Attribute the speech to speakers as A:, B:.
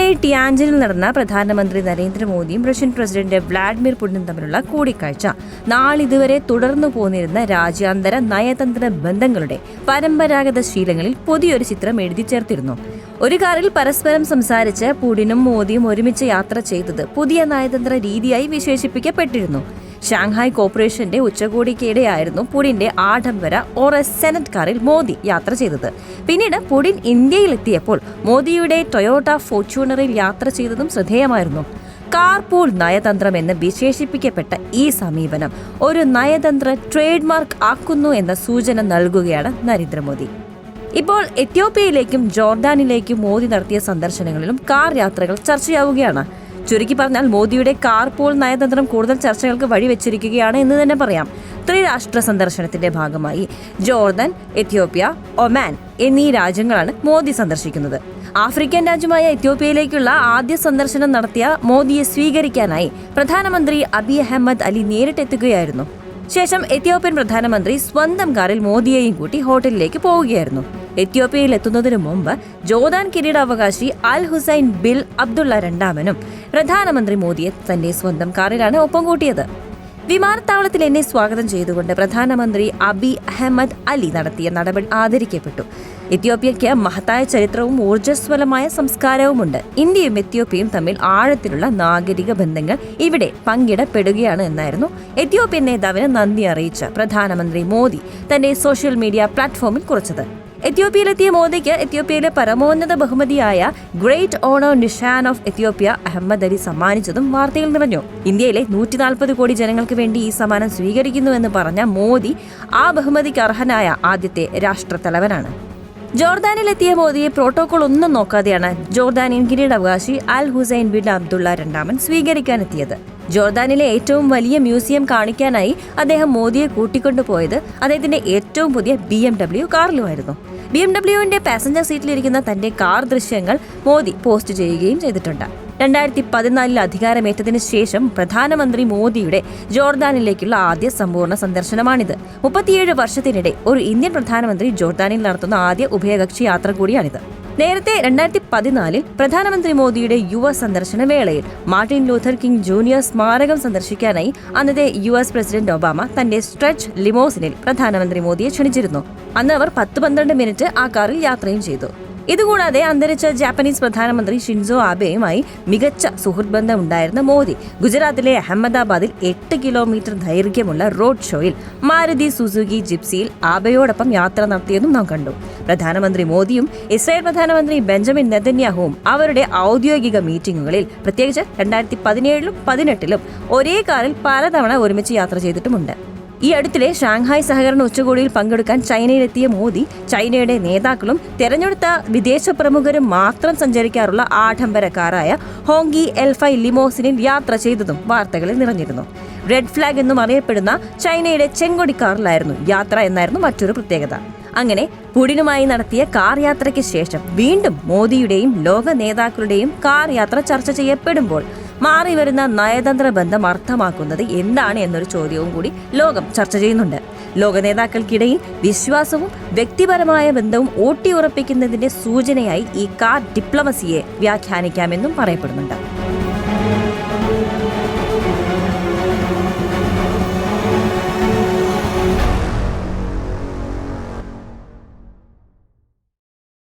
A: ചൈനയിലെ ടിയാൻജിനിൽ നടന്ന പ്രധാനമന്ത്രി നരേന്ദ്രമോദിയും റഷ്യൻ പ്രസിഡന്റ് വ്ളാഡിമിർ പുടിനും തമ്മിലുള്ള കൂടിക്കാഴ്ച നാളിതുവരെ തുടർന്നു പോന്നിരുന്ന രാജ്യാന്തര നയതന്ത്ര ബന്ധങ്ങളുടെ പരമ്പരാഗത ശീലങ്ങളിൽ പുതിയൊരു ചിത്രം എഴുതി ചേർത്തിരുന്നു. ഒരു കാറിൽ പരസ്പരം സംസാരിച്ച് പുടിനും മോദിയും ഒരുമിച്ച് യാത്ര ചെയ്തത് പുതിയ നയതന്ത്ര രീതിയായി വിശേഷിപ്പിക്കപ്പെട്ടിരുന്നു. ഷാങ്ഹായ് കോർപ്പറേഷന്റെ ഉച്ചകോടിക്കിടെയായിരുന്നു പുടിന്റെ ആഡംബര സെനറ്റ് കാറിൽ മോദി യാത്ര ചെയ്തത്. പിന്നീട് പുടിൻ ഇന്ത്യയിലെത്തിയപ്പോൾ മോദിയുടെ ടൊയോട്ട ഫോർച്യൂണറിൽ യാത്ര ചെയ്തതും ശ്രദ്ധേയമായിരുന്നു. കാർപൂൾ നയതന്ത്രം എന്ന് വിശേഷിപ്പിക്കപ്പെട്ട ഈ സമീപനം ഒരു നയതന്ത്ര ട്രേഡ് മാർക്ക് ആക്കുന്നു എന്ന സൂചന നൽകുകയാണ് നരേന്ദ്രമോദി. ഇപ്പോൾ എത്യോപ്യയിലേക്കും ജോർദാനിലേക്കും മോദി നടത്തിയ സന്ദർശനങ്ങളിലും കാർ യാത്രകൾ ചർച്ചയാവുകയാണ്. ചുരുക്കി പറഞ്ഞാൽ മോദിയുടെ കാർപൂൾ നയതന്ത്രം കൂടുതൽ ചർച്ചകൾക്ക് വഴിവെച്ചിരിക്കുകയാണ് എന്ന് തന്നെ പറയാം. ത്രിരാഷ്ട്ര സന്ദർശനത്തിന്റെ ഭാഗമായി ജോർദാൻ, എത്യോപ്യ, ഒമാൻ എന്നീ രാജ്യങ്ങളാണ് മോദി സന്ദർശിക്കുന്നത്. ആഫ്രിക്കൻ രാജ്യമായ എത്യോപ്യയിലേക്കുള്ള ആദ്യ സന്ദർശനം നടത്തിയ മോദിയെ സ്വീകരിക്കാനായി പ്രധാനമന്ത്രി അബി അഹമ്മദ് അലി നേരിട്ടെത്തുകയായിരുന്നു. ശേഷം എത്യോപ്യൻ പ്രധാനമന്ത്രി സ്വന്തം കാറിൽ മോദിയെയും കൂട്ടി ഹോട്ടലിലേക്ക് പോവുകയായിരുന്നു. എത്യോപ്യയിൽ എത്തുന്നതിനു മുമ്പ് ജോർദാൻ കിരീടാവകാശി അൽ ഹുസൈൻ ബിൻ അബ്ദുള്ള രണ്ടാമനും പ്രധാനമന്ത്രി മോദിയെ തന്റെ സ്വന്തം കാറിലാണ് ഒപ്പം കൂട്ടിയത്. വിമാനത്താവളത്തിൽ എന്നെ സ്വാഗതം ചെയ്തുകൊണ്ട് പ്രധാനമന്ത്രി അബി അഹമ്മദ് അലി നടത്തിയ നടപടി ആദരിക്കപ്പെട്ടു. എത്യോപ്യയ്ക്ക് മഹത്തായ ചരിത്രവും ഊർജ്ജസ്വലമായ സംസ്കാരവുമുണ്ട്. ഇന്ത്യയും എത്യോപ്യയും തമ്മിൽ ആഴത്തിലുള്ള നാഗരിക ബന്ധങ്ങൾ ഇവിടെ പങ്കിടപ്പെടുകയാണ് എന്നായിരുന്നു എത്യോപ്യൻ നേതാവിന് നന്ദി അറിയിച്ച പ്രധാനമന്ത്രി മോദി തന്റെ സോഷ്യൽ മീഡിയ പ്ലാറ്റ്ഫോമിൽ കുറിച്ചത്. എത്യോപ്യയിലെത്തിയ മോദിക്ക് എത്യോപ്യയിലെ പരമോന്നത ബഹുമതിയായ great honour Nishan of Ethiopia Ahmed Ali സമ്മാനിച്ചതും വാർത്തയിൽ നിറഞ്ഞു. ഇന്ത്യയിലെ 140 കോടി ജനങ്ങൾക്ക് വേണ്ടി ഈ സമ്മാനം സ്വീകരിക്കുന്നുവെന്ന് പറഞ്ഞ മോദി ആ ബഹുമതിക്ക് അർഹനായ ആദ്യത്തെ രാഷ്ട്രത്തലവനാണ്. ജോർദാനിലെത്തിയ മോദിയെ പ്രോട്ടോകോൾ ഒന്നും നോക്കാതെയാണ് ജോർദാനിയൻ കിരീടാവകാശി അൽ ഹുസൈൻ ബിൻ അബ്ദുള്ള രണ്ടാമൻ സ്വീകരിക്കാനെത്തിയത്. ജോർദാനിലെ ഏറ്റവും വലിയ മ്യൂസിയം കാണിക്കാനായി അദ്ദേഹം മോദിയെ കൂട്ടിക്കൊണ്ടുപോയത് അദ്ദേഹത്തിന്റെ ഏറ്റവും പുതിയ BMW കാറിലുമായിരുന്നു. BMWവിന്റെ പാസഞ്ചർ സീറ്റിലിരിക്കുന്ന തന്റെ കാർ ദൃശ്യങ്ങൾ മോദി പോസ്റ്റ് ചെയ്യുകയും ചെയ്തിട്ടുണ്ട്. 2014 അധികാരമേറ്റതിന് ശേഷം പ്രധാനമന്ത്രി മോദിയുടെ ജോർദാനിലേക്കുള്ള ആദ്യ സമ്പൂർണ്ണ സന്ദർശനമാണിത്. 37 വർഷത്തിനിടെ ഒരു ഇന്ത്യൻ പ്രധാനമന്ത്രി ജോർദാനിൽ നടത്തുന്ന ആദ്യ ഉഭയകക്ഷി യാത്ര കൂടിയാണിത്. നേരത്തെ 2014 പ്രധാനമന്ത്രി മോദിയുടെ US സന്ദർശന വേളയിൽ മാർട്ടിൻ ലൂഥർ കിങ് ജൂനിയർ സ്മാരകം സന്ദർശിക്കാനായി അന്നത്തെ US പ്രസിഡന്റ് ഒബാമ തന്റെ സ്ട്രെച്ച് ലിമോസിനിൽ പ്രധാനമന്ത്രി മോദിയെ ക്ഷണിച്ചിരുന്നു. അന്ന് അവർ 10-12 മിനിറ്റ് ആ കാറിൽ യാത്രയും ചെയ്തു. ഇതുകൂടാതെ അന്തരിച്ച ജാപ്പനീസ് പ്രധാനമന്ത്രി ഷിൻസോ ആബെയുമായി മികച്ച സുഹൃത്ത് ബന്ധം ഉണ്ടായിരുന്ന മോദി ഗുജറാത്തിലെ അഹമ്മദാബാദിൽ 8 കിലോമീറ്റർ ദൈർഘ്യമുള്ള റോഡ് ഷോയിൽ മാരുതി സുസുക്കി ജിപ്സിയിൽ ആബെയോടൊപ്പം യാത്ര നടത്തിയതും നാം കണ്ടു. പ്രധാനമന്ത്രി മോദിയും ഇസ്രായേൽ പ്രധാനമന്ത്രി ബെഞ്ചമിൻ നെതന്യാഹുവും അവരുടെ ഔദ്യോഗിക മീറ്റിംഗുകളിൽ പ്രത്യേകിച്ച് 2017-ലും 2018-ലും ഒരേ കാറിൽ പലതവണ ഒരുമിച്ച് യാത്ര ചെയ്തിട്ടുമുണ്ട്. ഈ അടുത്തിടെ ഷാങ്ഹായ് സഹകരണ ഉച്ചകോടിയിൽ പങ്കെടുക്കാൻ ചൈനയിലെത്തിയ മോദി ചൈനയുടെ നേതാക്കളും തെരഞ്ഞെടുത്ത വിദേശ പ്രമുഖരും മാത്രം സഞ്ചരിക്കാറുള്ള ആഡംബര കാറായ ഹോങ്കി L5 ലിമോസിനിൽ യാത്ര ചെയ്തതും വാർത്തകളിൽ നിറഞ്ഞിരുന്നു. റെഡ് ഫ്ലാഗ് എന്നും അറിയപ്പെടുന്ന ചൈനയുടെ ചെങ്കൊടി കാറിലായിരുന്നു യാത്ര എന്നായിരുന്നു മറ്റൊരു പ്രത്യേകത. അങ്ങനെ പുടിനുമായി നടത്തിയ കാർ യാത്രയ്ക്ക് ശേഷം വീണ്ടും മോദിയുടെയും ലോക നേതാക്കളുടെയും കാർ യാത്ര ചർച്ച ചെയ്യപ്പെടുമ്പോൾ മാറിവരുന്ന നയതന്ത്ര ബന്ധം അർത്ഥമാക്കുന്നത് എന്താണ് എന്നൊരു ചോദ്യവും കൂടി ലോകം ചർച്ച ചെയ്യുന്നുണ്ട്. ലോക നേതാക്കൾക്കിടയിൽ വിശ്വാസവും വ്യക്തിപരമായ ബന്ധവും ഊട്ടിയുറപ്പിക്കുന്നതിന്റെ സൂചനയായി ഈ കാർ ഡിപ്ലോമസിയെ വ്യാഖ്യാനിക്കാമെന്നും പറയപ്പെടുന്നുണ്ട്.